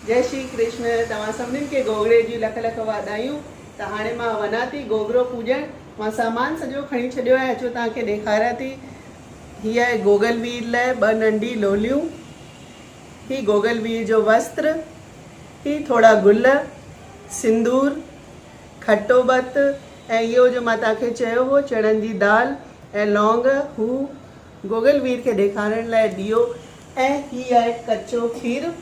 जय श्री कृष्ण। तव्हां सभिनीनि खे गोगड़े जी लख लख वाधायूं। त हाणे मां वञा थी गोगड़ो पूॼण। मां सामान सॼो खणी छॾियो आहे, अचो तव्हांखे ॾेखारियां थी। हीअ आहे गोगल वीर लाइ 2 नंढी लोलियूं, ही गोगल वीर जो वस्त्र, ही थोड़ा गुल, सिंदूर, खट्टो भत ऐं इहो जो मां तव्हांखे चयो हो चणनि जी दाल ऐं लौंग, हू गोगल वीर खे ॾेखारण लाइ ॾियो। ऐं हीअ आहे कचो खीर।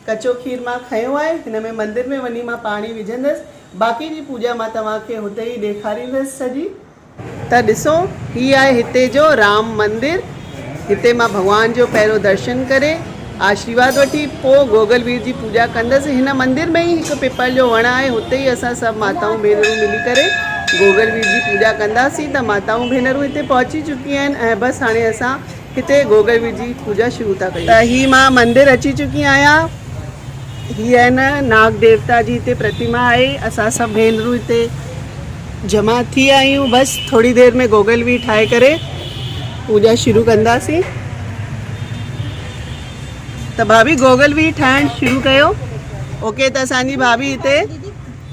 कचो खीर मां खयो आहे, हिन में मंदिर में वञी मां पाणी विझंदसि। बाक़ी जी पूजा मां तव्हांखे हुते ई ॾेखारींदसि सॼी। त ॾिसो, हीअ आहे हिते जो राम मंदिर। हिते मां भॻवान जो पहिरियों दर्शन करे आशीर्वाद वठी पोइ गोगल वीर जी पूजा कंदसि। हिन मंदिर में ई हिकु पिपल जो वण आहे, हुते ई असां सभु माताऊं भेनरूं मिली करे गोगल वीर जी पूजा कंदासीं। त माताऊं भेनरूं हिते पहुची चुकी आहिनि ऐं बसि हाणे असां हिते गोगल वीर जी पूजा शुरू था कयूं। त ही मां मंदिर अची चुकी आहियां। ही आहे न नाग देवता जी हिते प्रतिमा आहे। असां सभु भेनरूं हिते जमा थी आहियूं। बसि थोड़ी देरि में गोगल वीर ठाहे करे पूजा शुरू कंदासीं। त भाभी गोगल वीर ठाहिण शुरू कयो। ओके, त असांजी भाभी हिते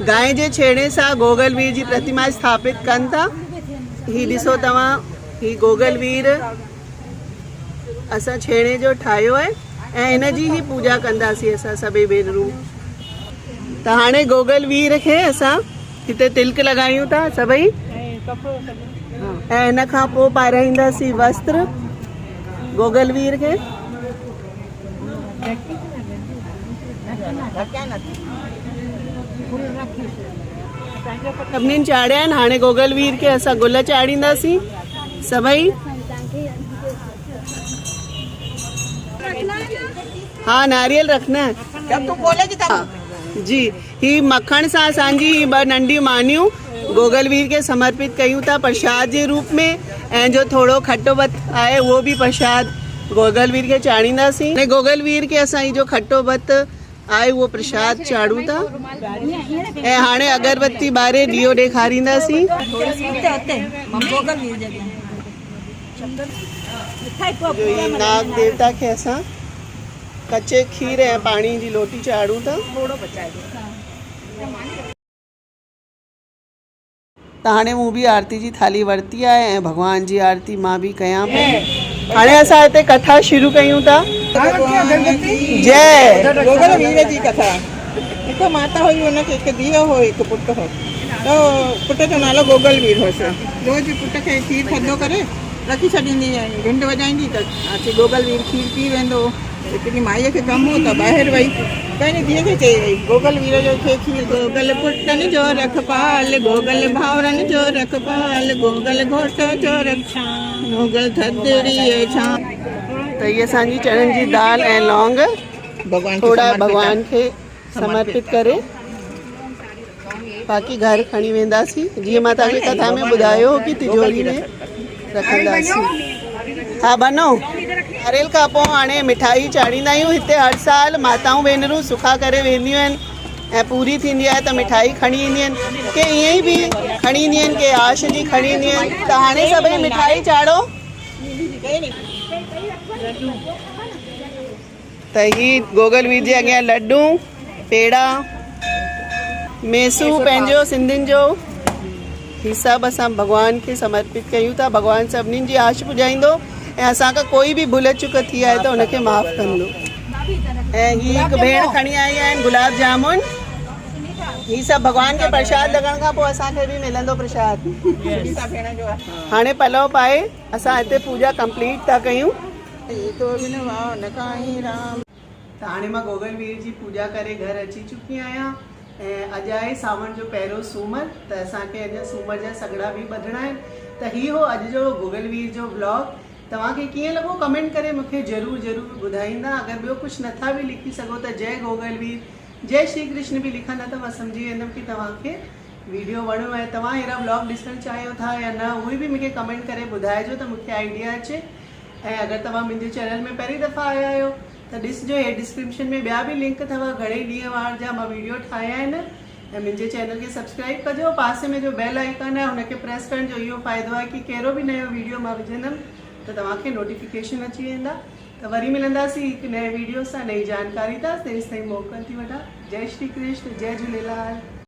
गांइ जे छेणे सां गोगल वीर जी प्रतिमा स्थापित कनि था। ही ॾिसो तव्हां, ही गोगल वीर असां छेणे जो ठाहियो आहे ऐं हिन जी ई पूजा कंदासीं असां सभई भेनरूं। त हाणे गोगल वीर खे असां हिते तिलक लॻायूं था सभई ऐं हिन खां पोइ पाराईंदासीं वस्त्र गोगल वीर खे। सभिनीनि चाढ़िया आहिनि। हाणे गोगल वीर खे असां गुल चाढ़ींदासीं सभई। हाँ, नारियल रखना है। जब तू बोलेगी तब। जी, ही मक्खण सां असांजी 2 नंढियूं मानियूं गोगल वीर के समर्पित कयूं था प्रसाद जे रूप में। ऐं जो थोड़ो खट्टो भत आहे उहो भी प्रसाद गोगल वीर के चाढ़ींदासीं। ने गोगल वीर के असां जो खट्टो भत आहे उहो प्रसाद चाढ़ूं था ऐं हाणे अगरबत्ती ॿारे ॾीओ ॾेखारींदासीं। नाग देवता के असां कच्चे खीर ऐं पाणी जी लोटी चाढ़ूं था। त हाणे मूं भी आरती जी थाली वरती आहे ऐं भगवान जी आरती मां भी कयां पई। हाणे असां हिते कथा शुरू कयूं था। जय गोगल वीर जी कथा। हिकु माता हुई, हुनखे हिकु धीउ हो, हिकु पुटु हो। त पुट जो नालो गोगल वीर हुयुसि। रोज़ पुट खे खीर थधो करे रखी छॾींदी ऐं घिंड वॼाईंदी त अची गोगल वीर खीर पी वेंदो। हिकिड़ी माईअ खे कमु हो त ॿाहिरि वई, पंहिंजी धीअ खे चई वई गोगल वीर जो खे खीर। गोगल पुटनि जो रखपाल, गोगल भाउरनि जो रखपाल, गोगल घोट जो रक्षा, गोगल थदड़ीअ छा। त ये असांजी चणनि जी दाल ऐं लौंग थोड़ा भगवान खे समर्पित करे बाक़ी घर खणी वेंदासीं। जीअं मां तव्हांखे कथा में ॿुधायो कि तिजोरी में रखंदासीं। हा बनो। नारियल खां पोइ हाणे मिठाई चाढ़ींदा आहियूं। हिते हर साल माताऊं भेनरूं सुखा करे वेंदियूं आहिनि ऐं पूरी थींदी आहे त मिठाई खणी ईंदियूं आहिनि। के ईअं ई बि खणी ईंदियूं आहिनि, के आश जी खणी ईंदियूं आहिनि। त हाणे सभई मिठाई चाढ़ो। त ही गोगल वीर जे अॻियां लड्डू, पेड़ा, मेसू पंहिंजो सिंधियुनि जो ही सभु असां भगवान खे समर्पित कयूं था। भगवान सभिनीनि जी आश पुॼाईंदो ऐं असांखां कोई बि भुल चुक थी आहे त हुनखे माफ़ कंदो। ऐं ही हिकु भेण खणी आई आहिनि गुलाब जामुन। ही सभु भगवान खे प्रसाद लॻण खां पोइ असांखे बि मिलंदो प्रसाद। हाणे पलव पाए असां हिते पूजा कंप्लीट था कयूं। त हाणे मां गोगल वीर जी पूजा करे घर अची चुकी आहियां ऐं अॼु आहे सावण जो पहिरियों सूमर। त असांखे अॼु सूमर जा सॻड़ा बि ॿधणा आहिनि। त ही हो अॼु जो गोगल वीर जो ब्लॉग। तव्हांखे कीअं लॻो कमेंट करे मूंखे ज़रूरु ज़रूरु ॿुधाईंदा। अगरि ॿियो कुझु नथा बि लिखी सघो त जय गोगल वीर, जय श्री कृष्ण बि लिखंदा त मां सम्झी वेंदमि कि तव्हांखे वीडियो वणियो आहे। तव्हां अहिड़ा ब्लॉग ॾिसणु चाहियो था या न, उहे बि मूंखे कमेंट करे ॿुधाइजो त मूंखे आइडिया अचे। ऐं अगरि तव्हां मुंहिंजे चैनल में पहिरीं दफ़ा आया आहियो त ॾिसजो, हे डिस्क्रिप्शन में ॿिया बि लिंक अथव घणे ॾींहं वार जा मां वीडियो ठाहिया आहिनि। ऐं मुंहिंजे चैनल खे सब्सक्राइब कजो। पासे में जो बेल आइकन आहे हुनखे प्रेस करण जो इहो फ़ाइदो आहे कि कहिड़ो बि नयो वीडियो मां विझंदमि त तव्हांखे नोटिफिकेशन अची वेंदा। त त वरी मिलंदासीं हिकु नए वीडियो सां, नई जानकारी सां। तेसि ताईं मोकिल थी वठां। जय श्री कृष्ण, जय झूलेलाल।